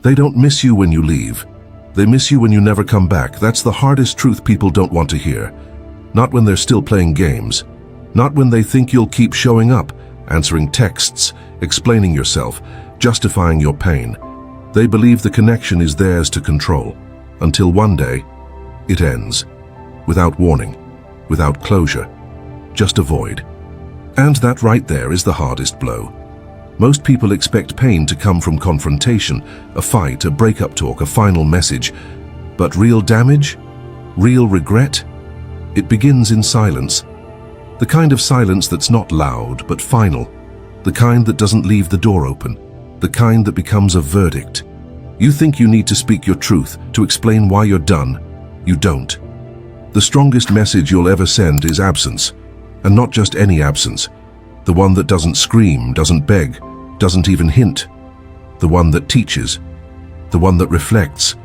They don't miss you when you leave. They miss you when you never come back. That's the hardest truth people don't want to hear. Not when they're still playing games. Not when they think you'll keep showing up, answering texts, explaining yourself, justifying your pain. They believe the connection is theirs to control, until one day, it ends. Without warning, without closure, just a void. And that right there is the hardest blow. Most people expect pain to come from confrontation, a fight, a breakup talk, a final message. But real damage? Real regret? It begins in silence. The kind of silence that's not loud, but final. The kind that doesn't leave the door open. The kind that becomes a verdict. You think you need to speak your truth, to explain why you're done. You don't. The strongest message you'll ever send is absence. And not just any absence. The one that doesn't scream, doesn't beg, doesn't even hint. The one that teaches. The one that reflects.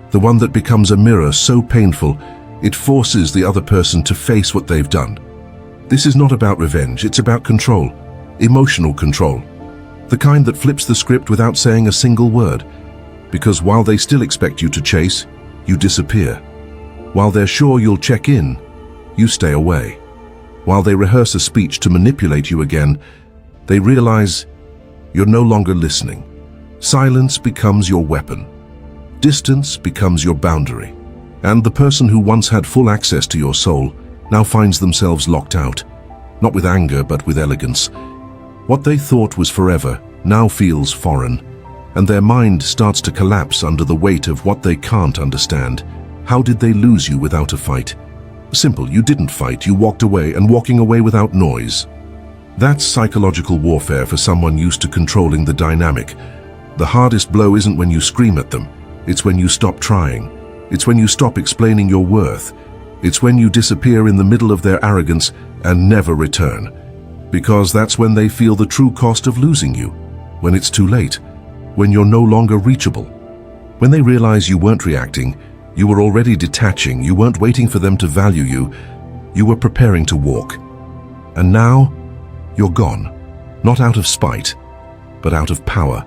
The one that becomes a mirror so painful, it forces the other person to face what they've done. This is not about revenge, it's about control. Emotional control. The kind that flips the script without saying a single word. Because while they still expect you to chase, you disappear. While they're sure you'll check in, you stay away. While they rehearse a speech to manipulate you again, they realize you're no longer listening. Silence becomes your weapon. Distance becomes your boundary. And the person who once had full access to your soul now finds themselves locked out. Not with anger, but with elegance. What they thought was forever now feels foreign, and their mind starts to collapse under the weight of what they can't understand. How did they lose you without a fight? Simple, you didn't fight, you walked away, and walking away without noise. That's psychological warfare for someone used to controlling the dynamic. The hardest blow isn't when you scream at them, it's when you stop trying. It's when you stop explaining your worth. It's when you disappear in the middle of their arrogance and never return. Because that's when they feel the true cost of losing you. When it's too late. When you're no longer reachable. When they realize you weren't reacting, you were already detaching, you weren't waiting for them to value you, you were preparing to walk. And now, you're gone. Not out of spite, but out of power.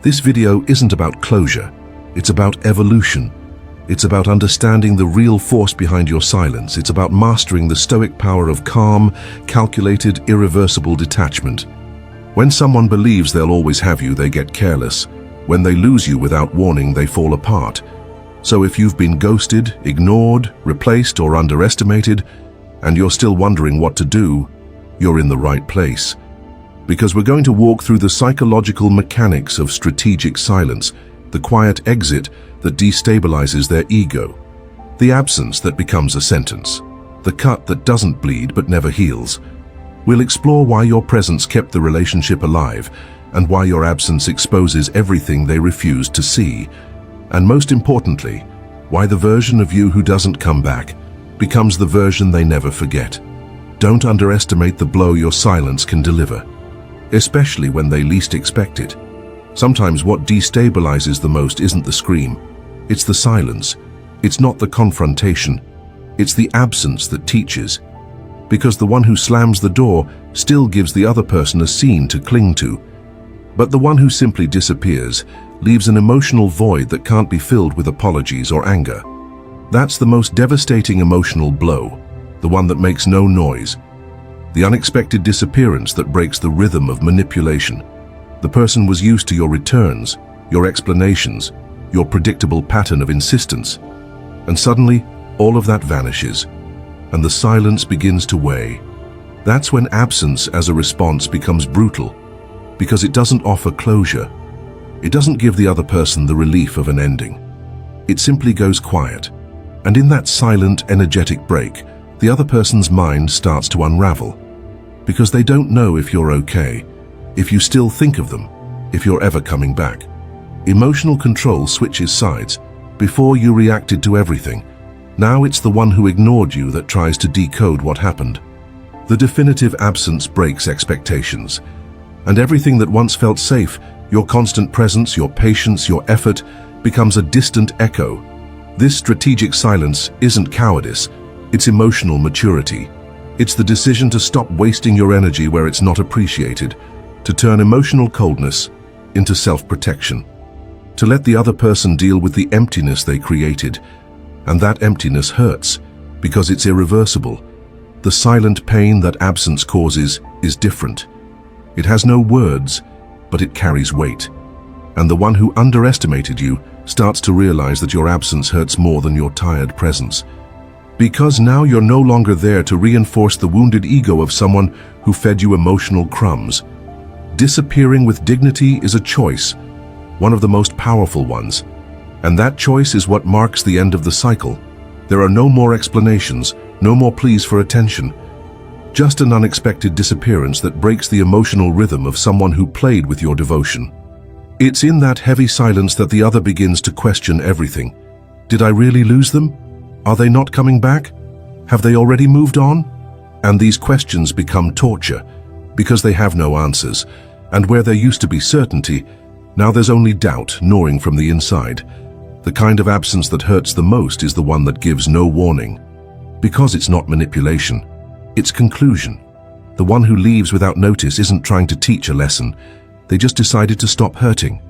This video isn't about closure, it's about evolution. It's about understanding the real force behind your silence. It's about mastering the stoic power of calm, calculated, irreversible detachment. When someone believes they'll always have you, they get careless. When they lose you without warning, they fall apart. So if you've been ghosted, ignored, replaced, or underestimated, and you're still wondering what to do, you're in the right place. Because we're going to walk through the psychological mechanics of strategic silence, the quiet exit that destabilizes their ego, the absence that becomes a sentence, the cut that doesn't bleed but never heals. We'll explore why your presence kept the relationship alive and why your absence exposes everything they refused to see. And most importantly, why the version of you who doesn't come back becomes the version they never forget. Don't underestimate the blow your silence can deliver, especially when they least expect it. Sometimes what destabilizes the most isn't the scream, it's the silence. It's not the confrontation, it's the absence that teaches. Because the one who slams the door still gives the other person a scene to cling to. But the one who simply disappears leaves an emotional void that can't be filled with apologies or anger. That's the most devastating emotional blow, the one that makes no noise. The unexpected disappearance that breaks the rhythm of manipulation. The person was used to your returns, your explanations, your predictable pattern of insistence. And suddenly, all of that vanishes, and the silence begins to weigh. That's when absence as a response becomes brutal, because it doesn't offer closure. It doesn't give the other person the relief of an ending. It simply goes quiet. And in that silent, energetic break, the other person's mind starts to unravel. Because they don't know if you're okay, if you still think of them, if you're ever coming back. Emotional control switches sides. Before you reacted to everything, now it's the one who ignored you that tries to decode what happened. The definitive absence breaks expectations. And everything that once felt safe, your constant presence, your patience, your effort, becomes a distant echo. This strategic silence isn't cowardice, it's emotional maturity. It's the decision to stop wasting your energy where it's not appreciated, to turn emotional coldness into self-protection. to let the other person deal with the emptiness they created. And that emptiness hurts, because it's irreversible. The silent pain that absence causes is different. It has no words, but it carries weight. And the one who underestimated you starts to realize that your absence hurts more than your tired presence. Because now you're no longer there to reinforce the wounded ego of someone who fed you emotional crumbs. Disappearing with dignity is a choice, one of the most powerful ones. And that choice is what marks the end of the cycle. There are no more explanations, no more pleas for attention. Just an unexpected disappearance that breaks the emotional rhythm of someone who played with your devotion. It's in that heavy silence that the other begins to question everything. Did I really lose them? Are they not coming back? Have they already moved on? And these questions become torture, because they have no answers. And where there used to be certainty, now there's only doubt gnawing from the inside. The kind of absence that hurts the most is the one that gives no warning. Because it's not manipulation, it's conclusion. The one who leaves without notice isn't trying to teach a lesson. They just decided to stop hurting.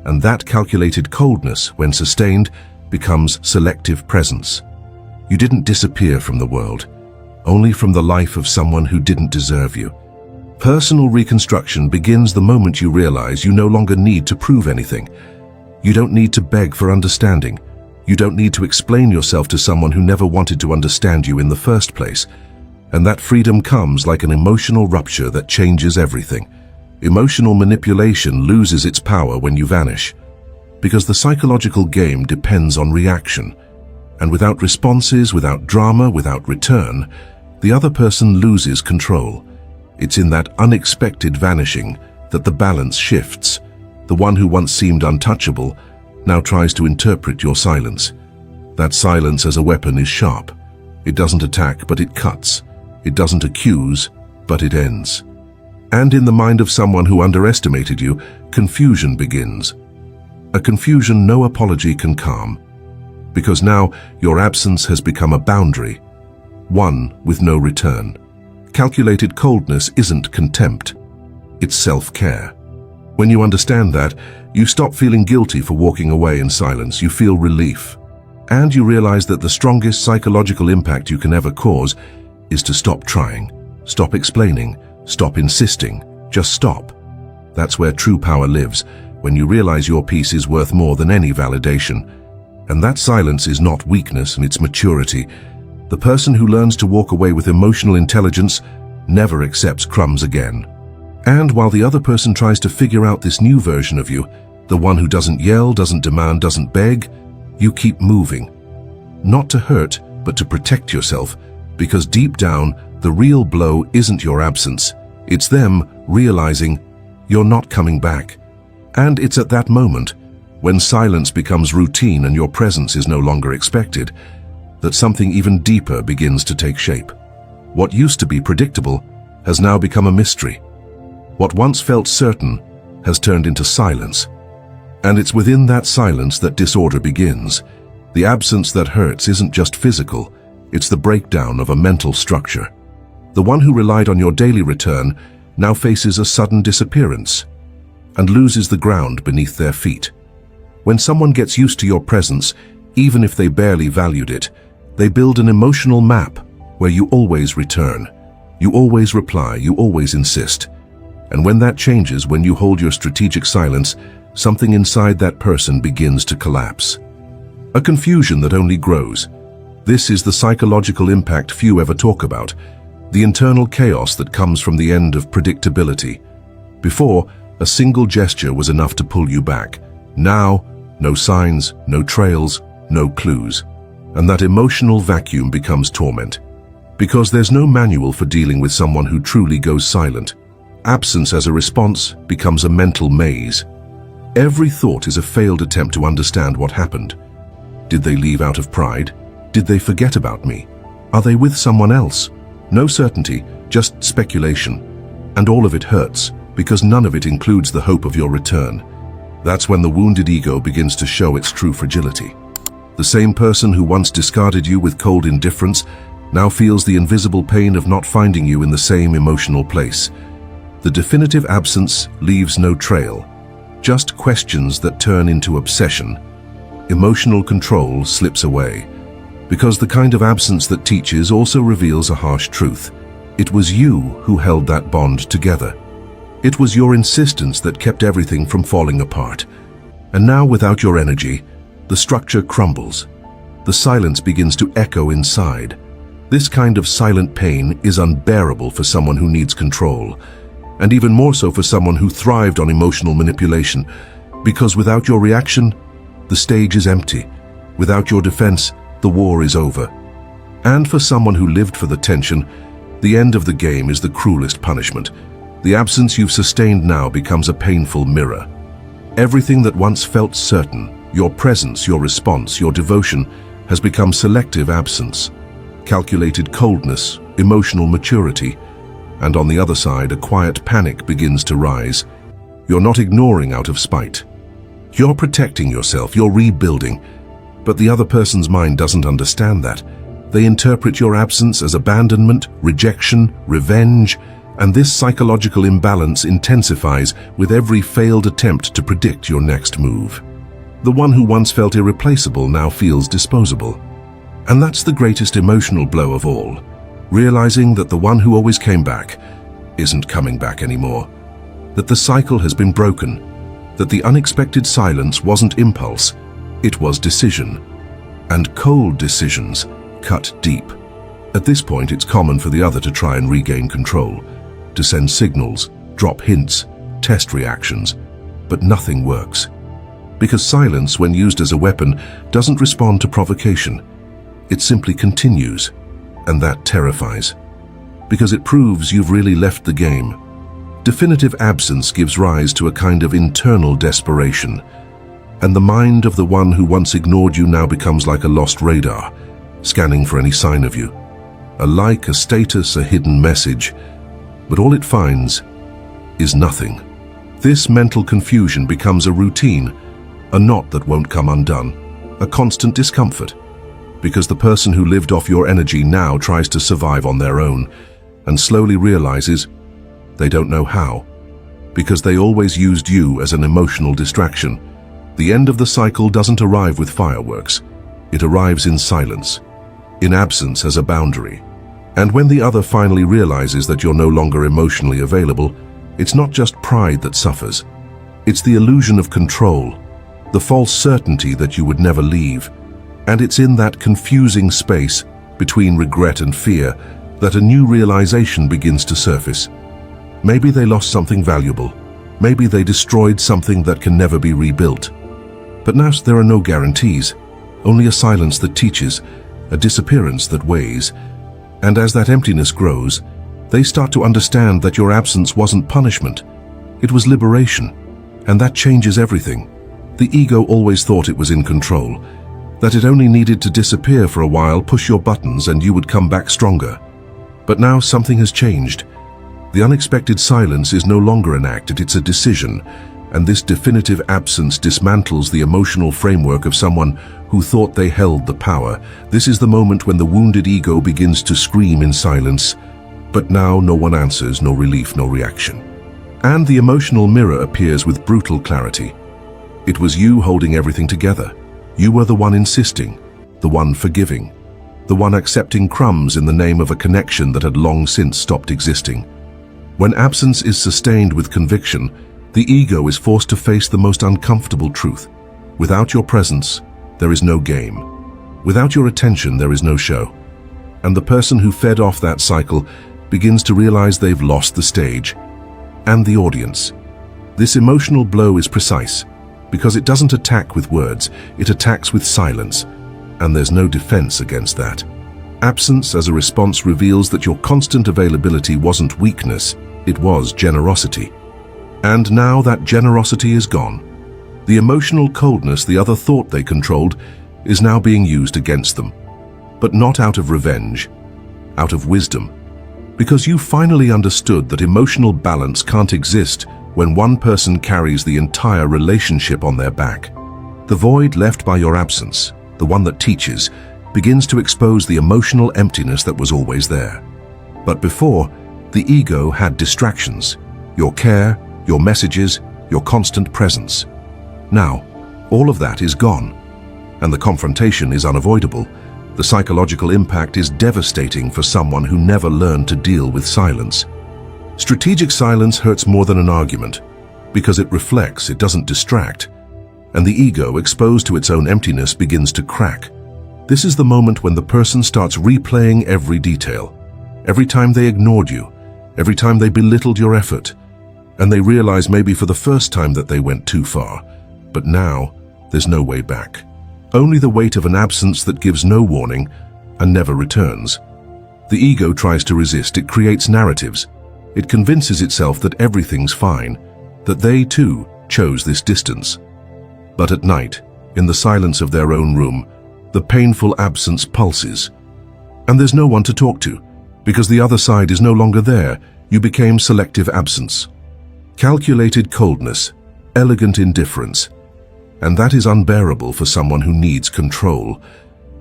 And that calculated coldness, when sustained, becomes selective presence. You didn't disappear from the world, only from the life of someone who didn't deserve you. Personal reconstruction begins the moment you realize you no longer need to prove anything. You don't need to beg for understanding. You don't need to explain yourself to someone who never wanted to understand you in the first place. And that freedom comes like an emotional rupture that changes everything. Emotional manipulation loses its power when you vanish, because the psychological game depends on reaction. And without responses, without drama, without return, the other person loses control. It's in that unexpected vanishing that the balance shifts. The one who once seemed untouchable now tries to interpret your silence. That silence as a weapon is sharp. It doesn't attack, but it cuts. It doesn't accuse, but it ends. And in the mind of someone who underestimated you, confusion begins. A confusion no apology can calm. Because now your absence has become a boundary, one with no return. Calculated coldness isn't contempt, it's self-care. When you understand that, you stop feeling guilty for walking away in silence. You feel relief. And you realize that the strongest psychological impact you can ever cause is to stop trying, stop explaining, stop insisting, just stop. That's where true power lives, when you realize your peace is worth more than any validation. And that silence is not weakness, and it's maturity. The person who learns to walk away with emotional intelligence never accepts crumbs again. And while the other person tries to figure out this new version of you, the one who doesn't yell, doesn't demand, doesn't beg, you keep moving. Not to hurt, but to protect yourself, because deep down, the real blow isn't your absence. It's them realizing you're not coming back. And it's at that moment, when silence becomes routine and your presence is no longer expected, that something even deeper begins to take shape. What used to be predictable has now become a mystery. What once felt certain has turned into silence. And it's within that silence that disorder begins. The absence that hurts isn't just physical, it's the breakdown of a mental structure. The one who relied on your daily return now faces a sudden disappearance and loses the ground beneath their feet. When someone gets used to your presence, even if they barely valued it, they build an emotional map where you always return. You always reply, you always insist. And when that changes, when you hold your strategic silence, something inside that person begins to collapse. A confusion that only grows. This is the psychological impact few ever talk about, the internal chaos that comes from the end of predictability. Before, a single gesture was enough to pull you back. Now, no signs, no trails, no clues. And that emotional vacuum becomes torment. Because there's no manual for dealing with someone who truly goes silent. Absence as a response becomes a mental maze. Every thought is a failed attempt to understand what happened. Did they leave out of pride? Did they forget about me? Are they with someone else? No certainty, just speculation. And all of it hurts, because none of it includes the hope of your return. That's when the wounded ego begins to show its true fragility. The same person who once discarded you with cold indifference now feels the invisible pain of not finding you in the same emotional place. The definitive absence leaves no trail, just questions that turn into obsession. Emotional control slips away, because the kind of absence that teaches also reveals a harsh truth. It was you who held that bond together. It was your insistence that kept everything from falling apart. And now, without your energy, the structure crumbles. The silence begins to echo inside. This kind of silent pain is unbearable for someone who needs control, and even more so for someone who thrived on emotional manipulation, because without your reaction, the stage is empty. Without your defense, the war is over. And for someone who lived for the tension, the end of the game is the cruelest punishment. The absence you've sustained now becomes a painful mirror. Everything that once felt certain, your presence, your response, your devotion, has become selective absence, calculated coldness, emotional maturity, and on the other side, a quiet panic begins to rise. You're not ignoring out of spite. You're protecting yourself, you're rebuilding, but the other person's mind doesn't understand that. They interpret your absence as abandonment, rejection, revenge, and this psychological imbalance intensifies with every failed attempt to predict your next move. The one who once felt irreplaceable now feels disposable. And that's the greatest emotional blow of all, realizing that the one who always came back isn't coming back anymore, that the cycle has been broken, that the unexpected silence wasn't impulse, it was decision. And cold decisions cut deep. At this point, it's common for the other to try and regain control, to send signals, drop hints, test reactions, but nothing works. Because silence, when used as a weapon, doesn't respond to provocation. It simply continues, and that terrifies. Because it proves you've really left the game. Definitive absence gives rise to a kind of internal desperation, and the mind of the one who once ignored you now becomes like a lost radar, scanning for any sign of you. A like, a status, a hidden message, but all it finds is nothing. This mental confusion becomes a routine, a knot that won't come undone, a constant discomfort, because the person who lived off your energy now tries to survive on their own and slowly realizes they don't know how, because they always used you as an emotional distraction. The end of the cycle doesn't arrive with fireworks. It arrives in silence, in absence as a boundary. And when the other finally realizes that you're no longer emotionally available, it's not just pride that suffers. It's the illusion of control, the false certainty that you would never leave. And it's in that confusing space between regret and fear that a new realization begins to surface. Maybe they lost something valuable. Maybe they destroyed something that can never be rebuilt. But now there are no guarantees, only a silence that teaches, a disappearance that weighs. And as that emptiness grows, they start to understand that your absence wasn't punishment. It was liberation. And that changes everything. The ego always thought it was in control, that it only needed to disappear for a while, push your buttons, and you would come back stronger. But now something has changed. The unexpected silence is no longer an act, it's a decision, and this definitive absence dismantles the emotional framework of someone who thought they held the power. This is the moment when the wounded ego begins to scream in silence, but now no one answers, no relief, no reaction. And the emotional mirror appears with brutal clarity. It was you holding everything together. You were the one insisting, the one forgiving, the one accepting crumbs in the name of a connection that had long since stopped existing. When absence is sustained with conviction, the ego is forced to face the most uncomfortable truth. Without your presence, there is no game. Without your attention, there is no show. And the person who fed off that cycle begins to realize they've lost the stage and the audience. This emotional blow is precise, because it doesn't attack with words, it attacks with silence, and there's no defense against that. Absence as a response reveals that your constant availability wasn't weakness, it was generosity. And now that generosity is gone. The emotional coldness the other thought they controlled is now being used against them. But not out of revenge, out of wisdom. Because you finally understood that emotional balance can't exist when one person carries the entire relationship on their back. The void left by your absence, the one that teaches, begins to expose the emotional emptiness that was always there. But before, the ego had distractions, your care, your messages, your constant presence. Now, all of that is gone, and the confrontation is unavoidable. The psychological impact is devastating for someone who never learned to deal with silence. Strategic silence hurts more than an argument, because it reflects, it doesn't distract, and the ego, exposed to its own emptiness, begins to crack. This is the moment when the person starts replaying every detail, every time they ignored you, every time they belittled your effort, and they realize maybe for the first time that they went too far. But now, there's no way back. Only the weight of an absence that gives no warning and never returns. The ego tries to resist. It creates narratives. It convinces itself that everything's fine, that they too chose this distance. But at night, in the silence of their own room, the painful absence pulses. And there's no one to talk to, because the other side is no longer there. You became selective absence. Calculated coldness, elegant indifference. And that is unbearable for someone who needs control,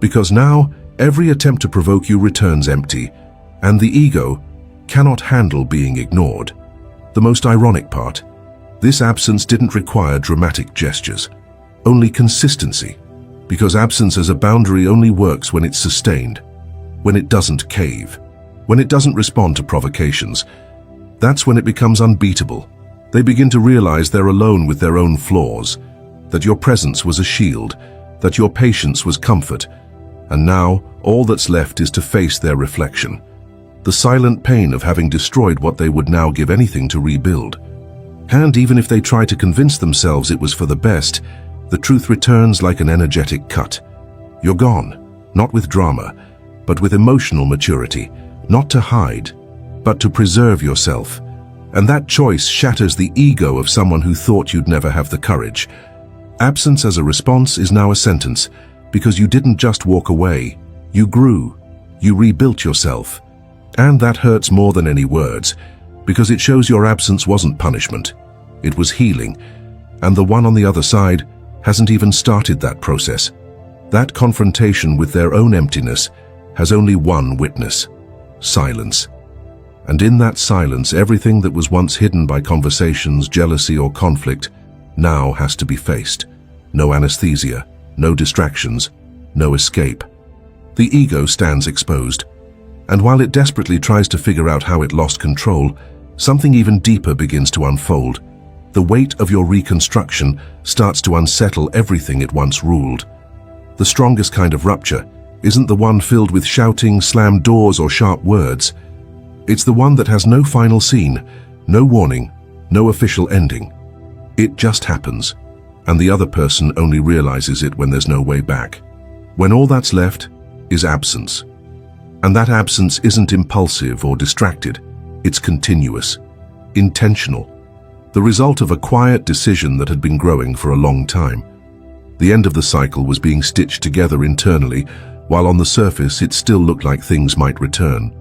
because now every attempt to provoke you returns empty, and the ego cannot handle being ignored. The most ironic part, this absence didn't require dramatic gestures, only consistency, because absence as a boundary only works when it's sustained, when it doesn't cave, when it doesn't respond to provocations. That's when it becomes unbeatable. They begin to realize they're alone with their own flaws, that your presence was a shield, that your patience was comfort, and now all that's left is to face their reflection. The silent pain of having destroyed what they would now give anything to rebuild. And even if they try to convince themselves it was for the best, the truth returns like an energetic cut. You're gone, not with drama, but with emotional maturity, not to hide, but to preserve yourself. And that choice shatters the ego of someone who thought you'd never have the courage. Absence as a response is now a sentence, because you didn't just walk away, you grew, you rebuilt yourself. And that hurts more than any words, because it shows your absence wasn't punishment, it was healing, and the one on the other side hasn't even started that process. That confrontation with their own emptiness has only one witness: silence. And in that silence, everything that was once hidden by conversations, jealousy, or conflict now has to be faced. No anesthesia, no distractions, no escape. The ego stands exposed, and while it desperately tries to figure out how it lost control, something even deeper begins to unfold. The weight of your reconstruction starts to unsettle everything it once ruled. The strongest kind of rupture isn't the one filled with shouting, slammed doors, or sharp words. It's the one that has no final scene, no warning, no official ending. It just happens, and the other person only realizes it when there's no way back. When all that's left is absence. And that absence isn't impulsive or distracted. It's continuous, intentional, the result of a quiet decision that had been growing for a long time. The end of the cycle was being stitched together internally, while on the surface it still looked like things might return.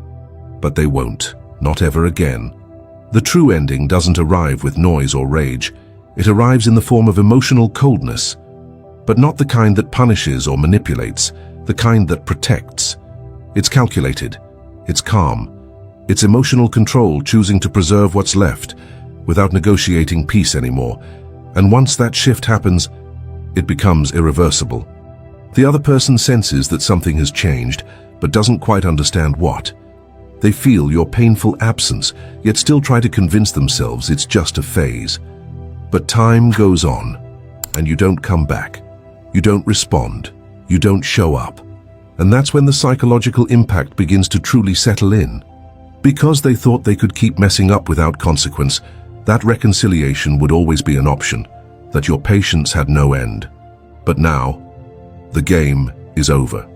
But they won't, not ever again. The true ending doesn't arrive with noise or rage. It arrives in the form of emotional coldness, but not the kind that punishes or manipulates, the kind that protects. It's calculated, it's calm, it's emotional control, choosing to preserve what's left without negotiating peace anymore. And once that shift happens, it becomes irreversible. The other person senses that something has changed, but doesn't quite understand what. They feel your painful absence, yet still try to convince themselves it's just a phase. But time goes on, and you don't come back. You don't respond. You don't show up. And that's when the psychological impact begins to truly settle in. Because they thought they could keep messing up without consequence, that reconciliation would always be an option, that your patience had no end. But now, the game is over.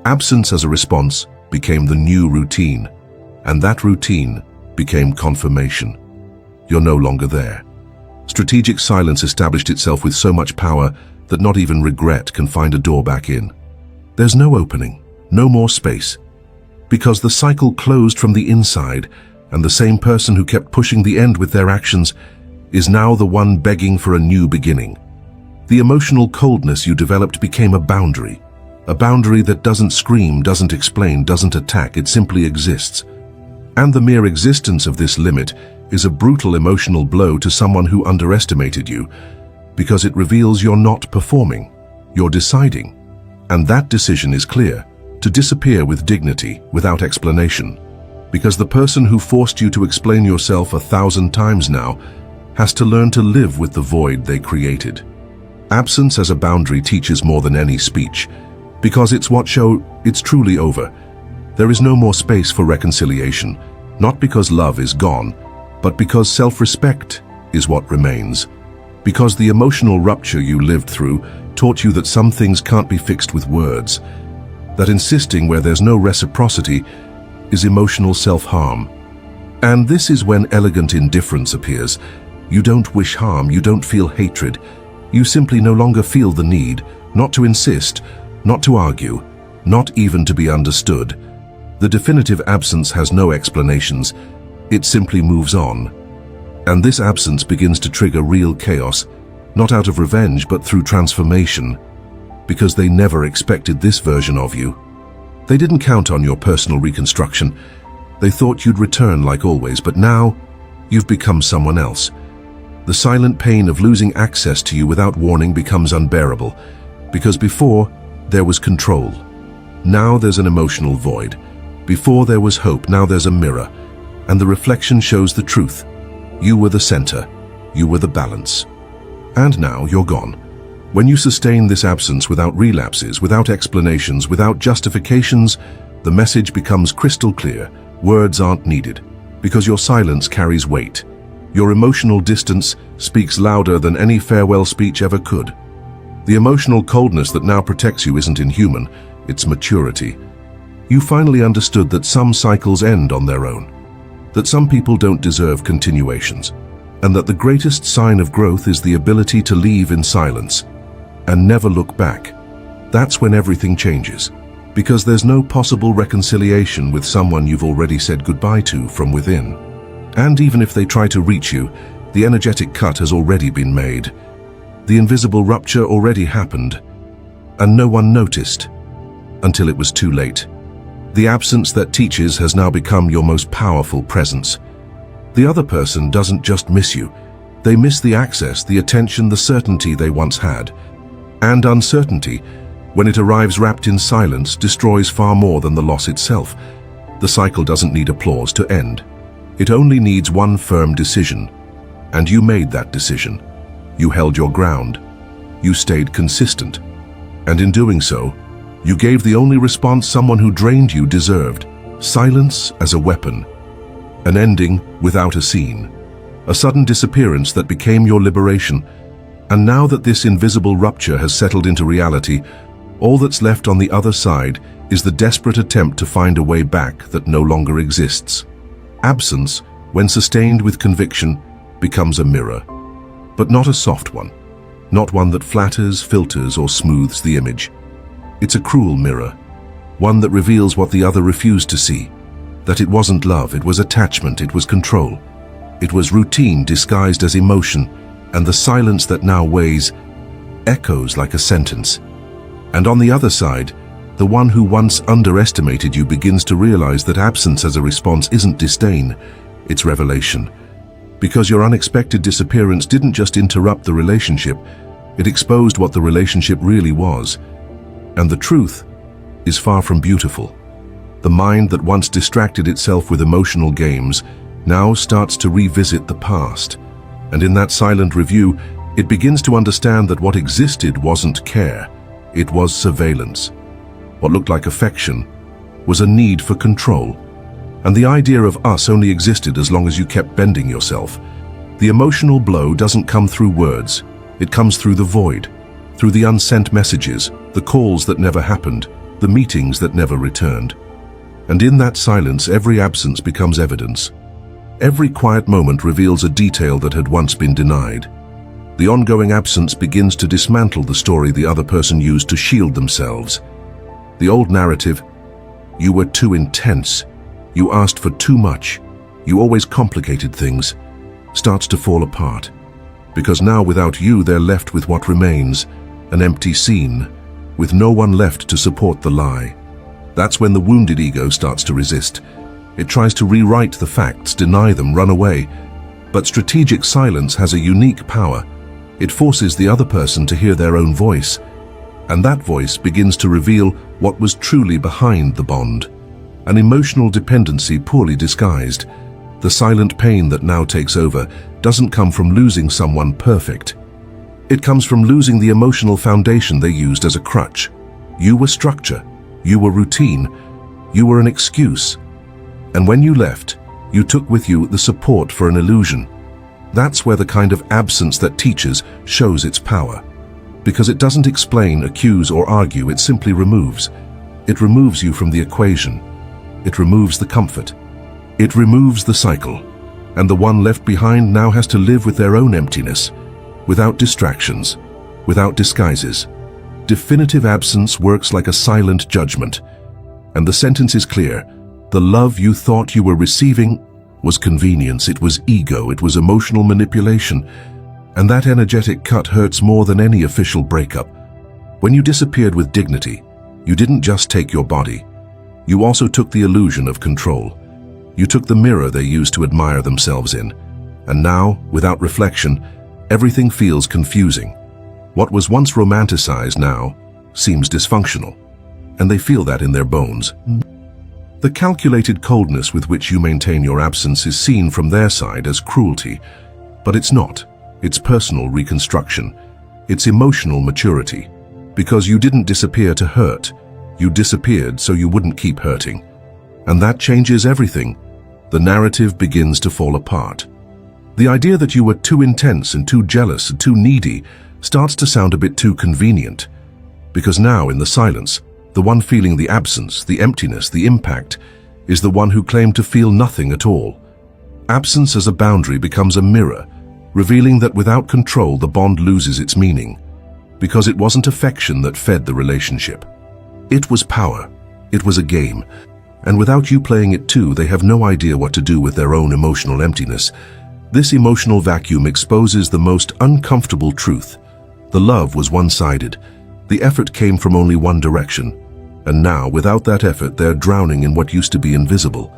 Absence as a response became the new routine, and that routine became confirmation. You're no longer there. Strategic silence established itself with so much power that not even regret can find a door back in. There's no opening, no more space, because the cycle closed from the inside, and the same person who kept pushing the end with their actions is now the one begging for a new beginning. The emotional coldness you developed became a boundary that doesn't scream, doesn't explain, doesn't attack, it simply exists. And the mere existence of this limit is a brutal emotional blow to someone who underestimated you, because it reveals you're not performing, you're deciding. And that decision is clear: to disappear with dignity, without explanation. Because the person who forced you to explain yourself 1,000 times now has to learn to live with the void they created. Absence as a boundary teaches more than any speech, because it's what shows it's truly over. There is no more space for reconciliation, not because love is gone, but because self-respect is what remains. Because the emotional rupture you lived through taught you that some things can't be fixed with words, that insisting where there's no reciprocity is emotional self-harm. And this is when elegant indifference appears. You don't wish harm, you don't feel hatred. You simply no longer feel the need, not to insist, not to argue, not even to be understood. The definitive absence has no explanations. It simply moves on. And this absence begins to trigger real chaos, not out of revenge but through transformation, because they never expected this version of you. They didn't count on your personal reconstruction. They thought you'd return like always, but now you've become someone else. The silent pain of losing access to you without warning becomes unbearable, because before there was control. Now there's an emotional void. Before there was hope, now there's a mirror, and the reflection shows the truth. You were the center, you were the balance. And now you're gone. When you sustain this absence without relapses, without explanations, without justifications, the message becomes crystal clear. Words aren't needed, because your silence carries weight. Your emotional distance speaks louder than any farewell speech ever could. The emotional coldness that now protects you isn't inhuman, it's maturity. You finally understood that some cycles end on their own, that some people don't deserve continuations, and that the greatest sign of growth is the ability to leave in silence and never look back. That's when everything changes, because there's no possible reconciliation with someone you've already said goodbye to from within. And even if they try to reach you, the energetic cut has already been made. The invisible rupture already happened, and no one noticed until it was too late. The absence that teaches has now become your most powerful presence. The other person doesn't just miss you. They miss the access, the attention, the certainty they once had. And uncertainty, when it arrives wrapped in silence, destroys far more than the loss itself. The cycle doesn't need applause to end. It only needs one firm decision. And you made that decision. You held your ground. You stayed consistent. And in doing so, you gave the only response someone who drained you deserved: silence as a weapon. An ending without a scene. A sudden disappearance that became your liberation. And now that this invisible rupture has settled into reality, all that's left on the other side is the desperate attempt to find a way back that no longer exists. Absence, when sustained with conviction, becomes a mirror. But not a soft one. Not one that flatters, filters, or smooths the image. It's a cruel mirror. One that reveals what the other refused to see. That it wasn't love, it was attachment, it was control. It was routine disguised as emotion, and the silence that now weighs echoes like a sentence. And on the other side, the one who once underestimated you begins to realize that absence as a response isn't disdain, it's revelation. Because your unexpected disappearance didn't just interrupt the relationship, it exposed what the relationship really was. And the truth is far from beautiful. The mind that once distracted itself with emotional games now starts to revisit the past. And in that silent review, it begins to understand that what existed wasn't care, it was surveillance. What looked like affection was a need for control. And the idea of us only existed as long as you kept bending yourself. The emotional blow doesn't come through words, it comes through the void, through the unsent messages, the calls that never happened, the meetings that never returned. And in that silence, every absence becomes evidence. Every quiet moment reveals a detail that had once been denied. The ongoing absence begins to dismantle the story the other person used to shield themselves. The old narrative, you were too intense, you asked for too much, you always complicated things, starts to fall apart. Because now without you, they're left with what remains, an empty scene, with no one left to support the lie. That's when the wounded ego starts to resist. It tries to rewrite the facts, deny them, run away, But strategic silence has a unique power. It forces the other person to hear their own voice, and that voice begins to reveal what was truly behind the bond. An emotional dependency poorly disguised. The silent pain that now takes over doesn't come from losing someone perfect. It comes from losing the emotional foundation they used as a crutch. You were structure, you were routine, you were an excuse. And when you left, you took with you the support for an illusion. That's where the kind of absence that teaches shows its power. Because it doesn't explain, accuse, or argue, it simply removes. It removes you from the equation. It removes the comfort. It removes the cycle. And the one left behind now has to live with their own emptiness, without distractions, without disguises. Definitive absence works like a silent judgment. And the sentence is clear. The love you thought you were receiving was convenience, it was ego, it was emotional manipulation. And that energetic cut hurts more than any official breakup. When you disappeared with dignity, you didn't just take your body. You also took the illusion of control. You took the mirror they used to admire themselves in. And now, without reflection, everything feels confusing. What was once romanticized now seems dysfunctional. And they feel that in their bones. The calculated coldness with which you maintain your absence is seen from their side as cruelty. But it's not. It's personal reconstruction. It's emotional maturity. Because you didn't disappear to hurt. You disappeared so you wouldn't keep hurting. And that changes everything. The narrative begins to fall apart. The idea that you were too intense and too jealous and too needy starts to sound a bit too convenient. Because now, in the silence, the one feeling the absence, the emptiness, the impact, is the one who claimed to feel nothing at all. Absence as a boundary becomes a mirror, revealing that without control the bond loses its meaning. Because it wasn't affection that fed the relationship. It was power. It was a game. And without you playing it too, they have no idea what to do with their own emotional emptiness. This emotional vacuum exposes the most uncomfortable truth. The love was one-sided. The effort came from only one direction. And now, without that effort, they're drowning in what used to be invisible.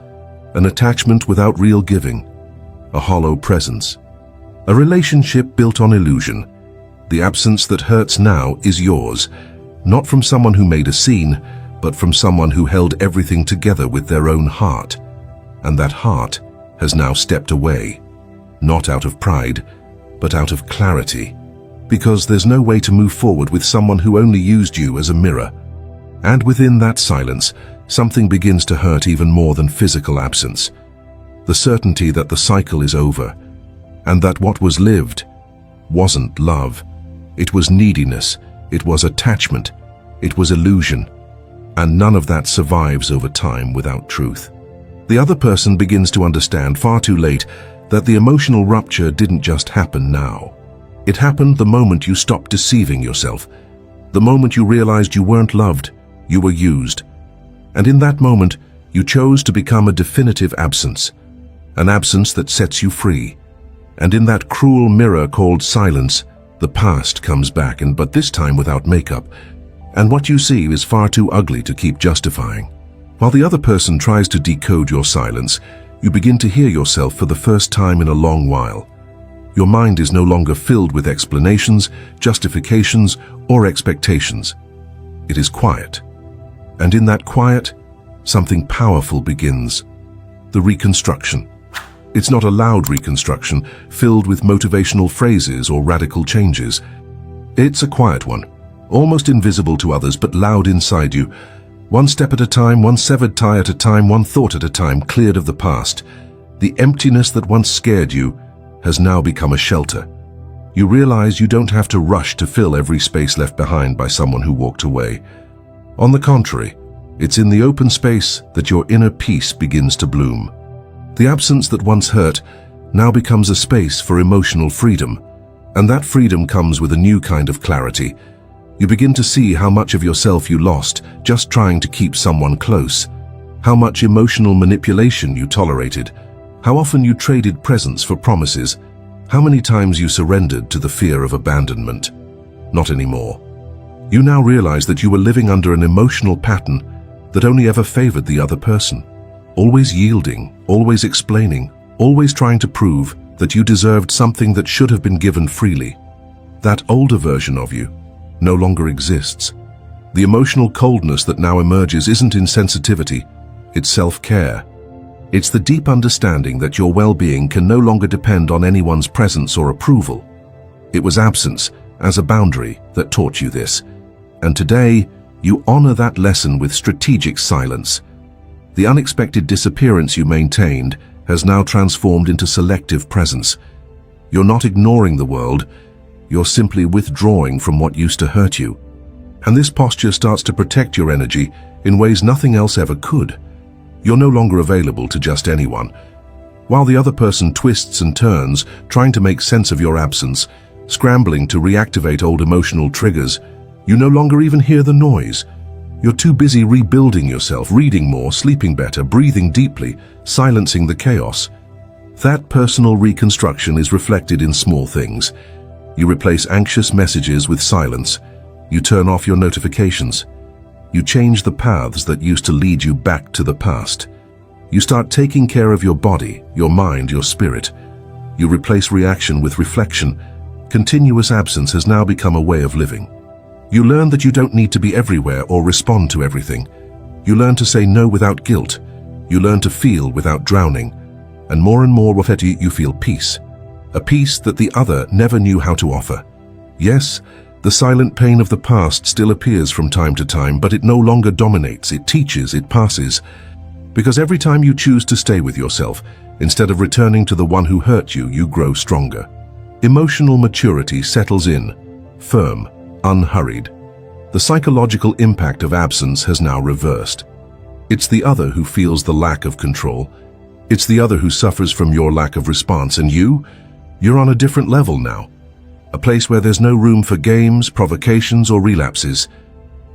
An attachment without real giving. A hollow presence. A relationship built on illusion. The absence that hurts now is yours. Not from someone who made a scene, but from someone who held everything together with their own heart. And that heart has now stepped away. Not out of pride, but out of clarity. Because there's no way to move forward with someone who only used you as a mirror. And within that silence, something begins to hurt even more than physical absence. The certainty that the cycle is over, and that what was lived wasn't love. It was neediness, it was attachment, it was illusion. And none of that survives over time without truth. The other person begins to understand far too late that the emotional rupture didn't just happen now. It happened the moment you stopped deceiving yourself. The moment you realized you weren't loved, you were used. And in that moment, you chose to become a definitive absence. An absence that sets you free. And in that cruel mirror called silence, the past comes back, but this time without makeup. And what you see is far too ugly to keep justifying. While the other person tries to decode your silence, you begin to hear yourself for the first time in a long while. Your mind is no longer filled with explanations, justifications, or expectations. It is quiet. And in that quiet, something powerful begins. The reconstruction. It's not a loud reconstruction, filled with motivational phrases or radical changes. It's a quiet one. Almost invisible to others, but loud inside you. One step at a time, one severed tie at a time, one thought at a time, cleared of the past. The emptiness that once scared you has now become a shelter. You realize you don't have to rush to fill every space left behind by someone who walked away. On the contrary, it's in the open space that your inner peace begins to bloom. The absence that once hurt now becomes a space for emotional freedom. And that freedom comes with a new kind of clarity. You begin to see how much of yourself you lost just trying to keep someone close, how much emotional manipulation you tolerated, how often you traded presence for promises, how many times you surrendered to the fear of abandonment. Not anymore. You now realize that you were living under an emotional pattern that only ever favored the other person, always yielding, always explaining, always trying to prove that you deserved something that should have been given freely. That older version of you no longer exists. The emotional coldness that now emerges isn't insensitivity, it's self-care. It's the deep understanding that your well-being can no longer depend on anyone's presence or approval. It was absence, as a boundary, that taught you this. And today, you honor that lesson with strategic silence. The unexpected disappearance you maintained has now transformed into selective presence. You're not ignoring the world, you're simply withdrawing from what used to hurt you. And this posture starts to protect your energy in ways nothing else ever could. You're no longer available to just anyone. While the other person twists and turns, trying to make sense of your absence, scrambling to reactivate old emotional triggers, you no longer even hear the noise. You're too busy rebuilding yourself, reading more, sleeping better, breathing deeply, silencing the chaos. That personal reconstruction is reflected in small things. You replace anxious messages with silence. You turn off your notifications. You change the paths that used to lead you back to the past. You start taking care of your body, your mind, your spirit. You replace reaction with reflection. Continuous absence has now become a way of living. You learn that you don't need to be everywhere or respond to everything. You learn to say no without guilt. You learn to feel without drowning. And more you feel peace. A peace that the other never knew how to offer. Yes, the silent pain of the past still appears from time to time, but it no longer dominates, it teaches, it passes. Because every time you choose to stay with yourself, instead of returning to the one who hurt you, you grow stronger. Emotional maturity settles in, firm, unhurried. The psychological impact of absence has now reversed. It's the other who feels the lack of control. It's the other who suffers from your lack of response, and you're on a different level now. A place where there's no room for games, provocations, or relapses.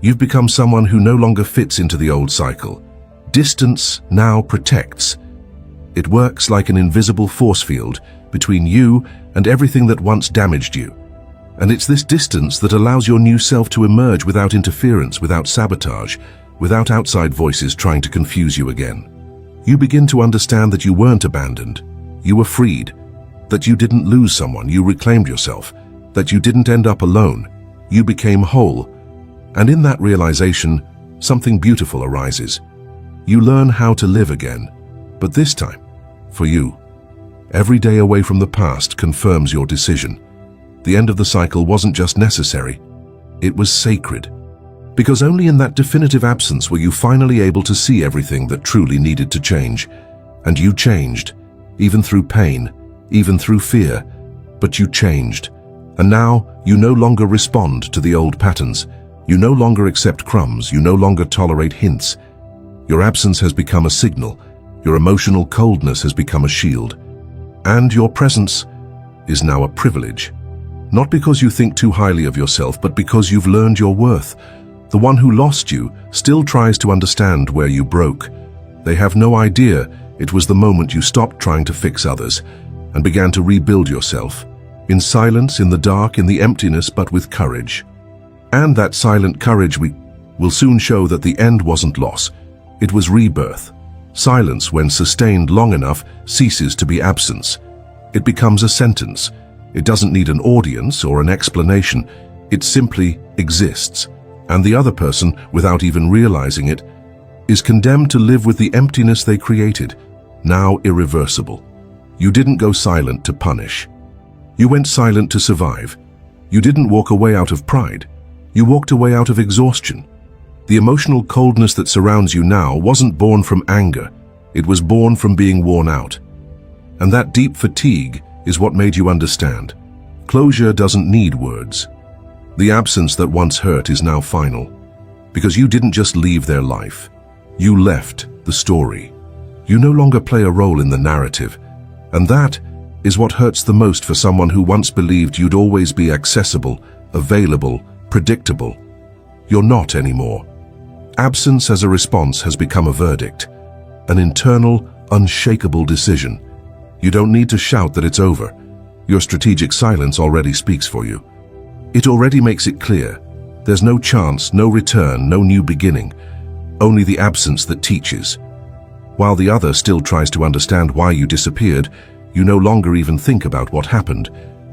You've become someone who no longer fits into the old cycle. Distance now protects. It works like an invisible force field between you and everything that once damaged you. And it's this distance that allows your new self to emerge without interference, without sabotage, without outside voices trying to confuse you again. You begin to understand that you weren't abandoned. You were freed. That you didn't lose someone, you reclaimed yourself. That you didn't end up alone. You became whole. And in that realization, something beautiful arises. You learn how to live again. But this time, for you, every day away from the past confirms your decision. The end of the cycle wasn't just necessary, it was sacred. Because only in that definitive absence were you finally able to see everything that truly needed to change. And you changed, even through pain, even through fear, but you changed. And now you no longer respond to the old patterns. You no longer accept crumbs, you no longer tolerate hints. Your absence has become a signal, your emotional coldness has become a shield. And your presence is now a privilege. Not because you think too highly of yourself, but because you've learned your worth. The one who lost you still tries to understand where you broke. They have no idea it was the moment you stopped trying to fix others and began to rebuild yourself. In silence, in the dark, in the emptiness, but with courage. And that silent courage will soon show that the end wasn't loss. It was rebirth. Silence, when sustained long enough, ceases to be absence. It becomes a sentence. It doesn't need an audience or an explanation. It simply exists. And the other person, without even realizing it, is condemned to live with the emptiness they created, now irreversible. You didn't go silent to punish. You went silent to survive. You didn't walk away out of pride. You walked away out of exhaustion. The emotional coldness that surrounds you now wasn't born from anger. It was born from being worn out. And that deep fatigue is what made you understand. Closure doesn't need words. The absence that once hurt is now final. Because you didn't just leave their life. You left the story. You no longer play a role in the narrative. And that is what hurts the most for someone who once believed you'd always be accessible, available, predictable. You're not anymore. Absence as a response has become a verdict, an internal, unshakable decision. You don't need to shout that it's over. Your strategic silence already speaks for you. It already makes it clear. There's no chance, no return, no new beginning. Only the absence that teaches. While the other still tries to understand why you disappeared, You no longer even think about what happened,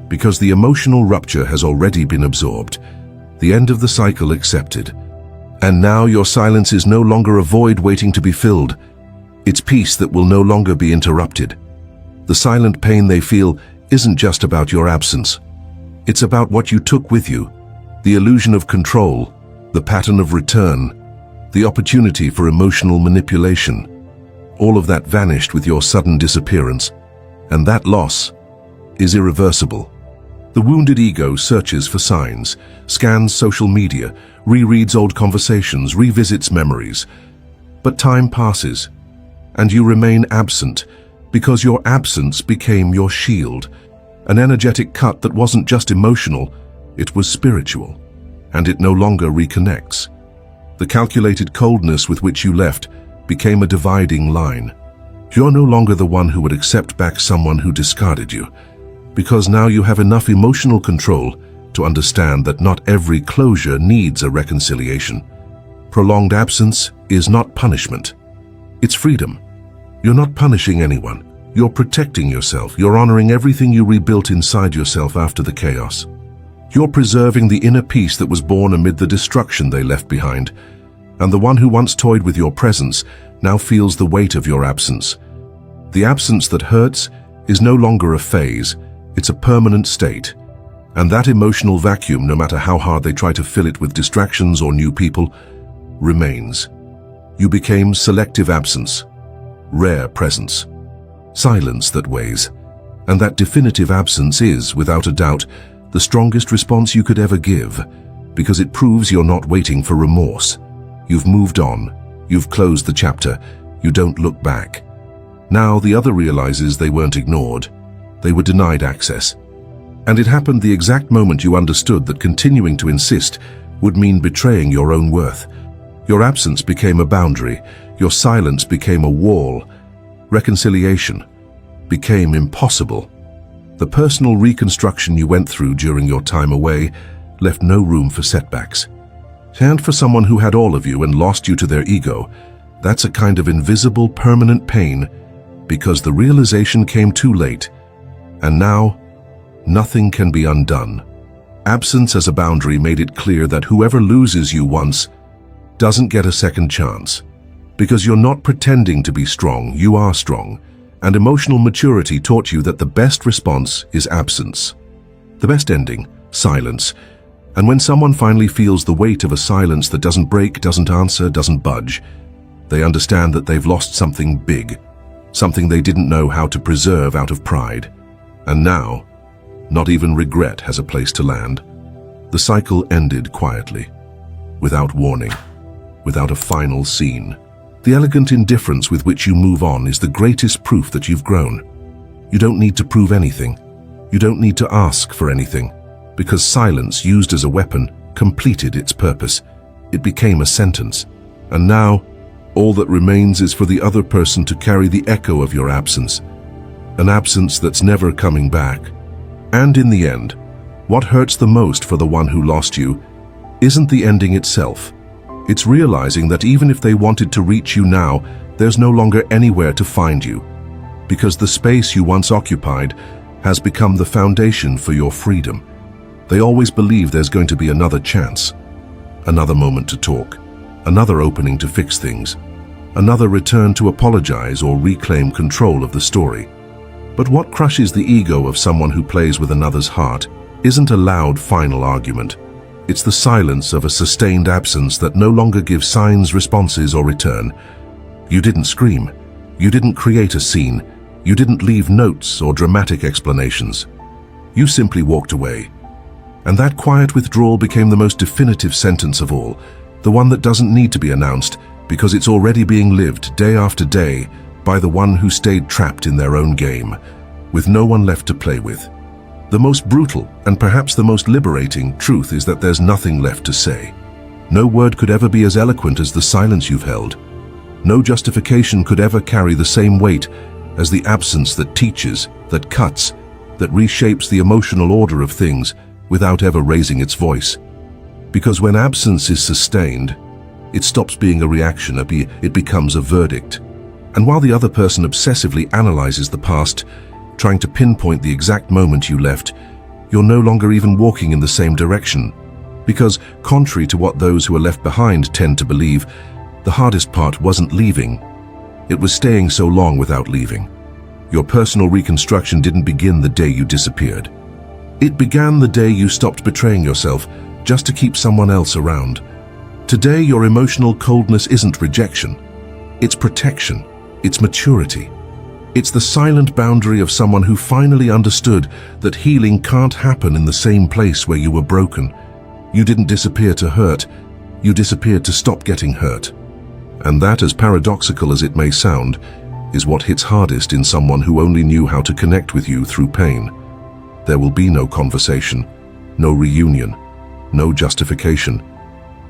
because the emotional rupture has already been absorbed, the end of the cycle accepted. And now your silence is no longer a void waiting to be filled. It's peace that will no longer be interrupted. The silent pain they feel isn't just about your absence. It's about what you took with you, the illusion of control, the pattern of return, the opportunity for emotional manipulation. All of that vanished with your sudden disappearance, and that loss is irreversible. The wounded ego searches for signs, scans social media, rereads old conversations, revisits memories. But time passes, and you remain absent because your absence became your shield, an energetic cut that wasn't just emotional, it was spiritual, and it no longer reconnects. The calculated coldness with which you left became a dividing line. You're no longer the one who would accept back someone who discarded you, because now you have enough emotional control to understand that not every closure needs a reconciliation. Prolonged absence is not punishment. It's freedom. You're not punishing anyone. You're protecting yourself. You're honoring everything you rebuilt inside yourself after the chaos. You're preserving the inner peace that was born amid the destruction they left behind. And the one who once toyed with your presence now feels the weight of your absence. The absence that hurts is no longer a phase. It's a permanent state. And that emotional vacuum, no matter how hard they try to fill it with distractions or new people, remains. You became selective absence, rare presence, silence that weighs. And that definitive absence is, without a doubt, the strongest response you could ever give, because it proves you're not waiting for remorse. You've moved on. You've closed the chapter. You don't look back. Now the other realizes they weren't ignored. They were denied access. And it happened the exact moment you understood that continuing to insist would mean betraying your own worth. Your absence became a boundary. Your silence became a wall. Reconciliation became impossible. The personal reconstruction you went through during your time away left no room for setbacks. And for someone who had all of you and lost you to their ego, that's a kind of invisible, permanent pain, because the realization came too late. And now, nothing can be undone. Absence as a boundary made it clear that whoever loses you once doesn't get a second chance. Because you're not pretending to be strong, you are strong. And emotional maturity taught you that the best response is absence. The best ending, silence. And when someone finally feels the weight of a silence that doesn't break, doesn't answer, doesn't budge, they understand that they've lost something big, something they didn't know how to preserve out of pride. And now, not even regret has a place to land. The cycle ended quietly, without warning, without a final scene. The elegant indifference with which you move on is the greatest proof that you've grown. You don't need to prove anything. You don't need to ask for anything, because silence used as a weapon completed its purpose. It became a sentence. And now, all that remains is for the other person to carry the echo of your absence. An absence that's never coming back. And in the end, what hurts the most for the one who lost you isn't the ending itself. It's realizing that even if they wanted to reach you now, there's no longer anywhere to find you, because the space you once occupied has become the foundation for your freedom. They always believe there's going to be another chance, another moment to talk, another opening to fix things, another return to apologize or reclaim control of the story. But what crushes the ego of someone who plays with another's heart isn't a loud final argument. It's the silence of a sustained absence that no longer gives signs, responses, or return. You didn't scream. You didn't create a scene. You didn't leave notes or dramatic explanations. You simply walked away. And that quiet withdrawal became the most definitive sentence of all, the one that doesn't need to be announced because it's already being lived day after day by the one who stayed trapped in their own game, with no one left to play with. The most brutal and perhaps the most liberating truth is that there's nothing left to say. No word could ever be as eloquent as the silence you've held. No justification could ever carry the same weight as the absence that teaches, that cuts, that reshapes the emotional order of things without ever raising its voice. Because when absence is sustained, it stops being a reaction, it becomes a verdict. And while the other person obsessively analyzes the past, trying to pinpoint the exact moment you left, you're no longer even walking in the same direction. Because, contrary to what those who are left behind tend to believe, the hardest part wasn't leaving. It was staying so long without leaving. Your personal reconstruction didn't begin the day you disappeared. It began the day you stopped betraying yourself just to keep someone else around. Today, your emotional coldness isn't rejection. It's protection. It's maturity. It's the silent boundary of someone who finally understood that healing can't happen in the same place where you were broken. You didn't disappear to hurt. You disappeared to stop getting hurt. And that, as paradoxical as it may sound, is what hits hardest in someone who only knew how to connect with you through pain. There will be no conversation, no reunion, no justification,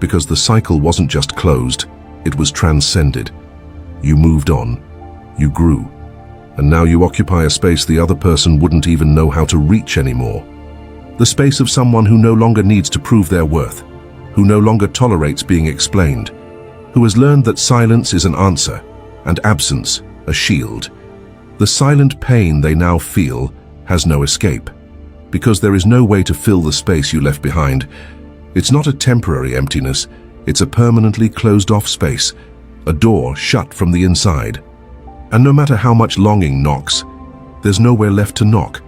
because the cycle wasn't just closed, it was transcended. You moved on, you grew, and now you occupy a space the other person wouldn't even know how to reach anymore. The space of someone who no longer needs to prove their worth, who no longer tolerates being explained, who has learned that silence is an answer and absence a shield. The silent pain they now feel has no escape, because there is no way to fill the space you left behind. It's not a temporary emptiness, it's a permanently closed-off space, a door shut from the inside. And no matter how much longing knocks, there's nowhere left to knock,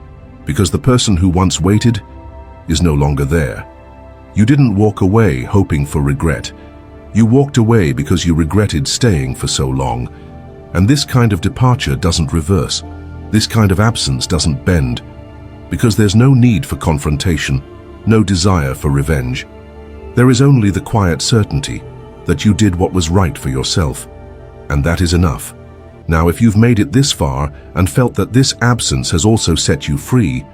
because the person who once waited is no longer there. You didn't walk away hoping for regret. You walked away because you regretted staying for so long. And this kind of departure doesn't reverse. This kind of absence doesn't bend, because there's no need for confrontation, no desire for revenge. There is only the quiet certainty that you did what was right for yourself, and that is enough. Now, if you've made it this far and felt that this absence has also set you free,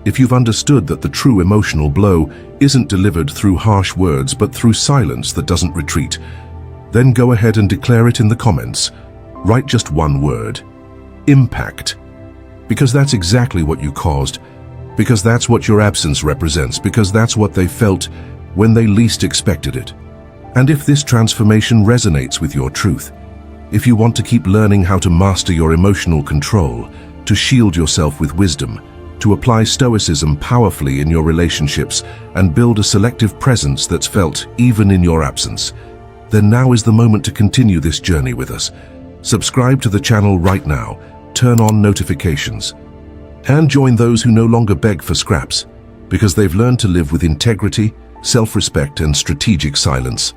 if you've understood that the true emotional blow isn't delivered through harsh words but through silence that doesn't retreat, then go ahead and declare it in the comments. Write just one word: impact. Because that's exactly what you caused, because that's what your absence represents, because that's what they felt when they least expected it. And if this transformation resonates with your truth, if you want to keep learning how to master your emotional control, to shield yourself with wisdom, to apply Stoicism powerfully in your relationships and build a selective presence that's felt even in your absence, then now is the moment to continue this journey with us. Subscribe to the channel right now, turn on notifications, and join those who no longer beg for scraps, because they've learned to live with integrity, self-respect, and strategic silence.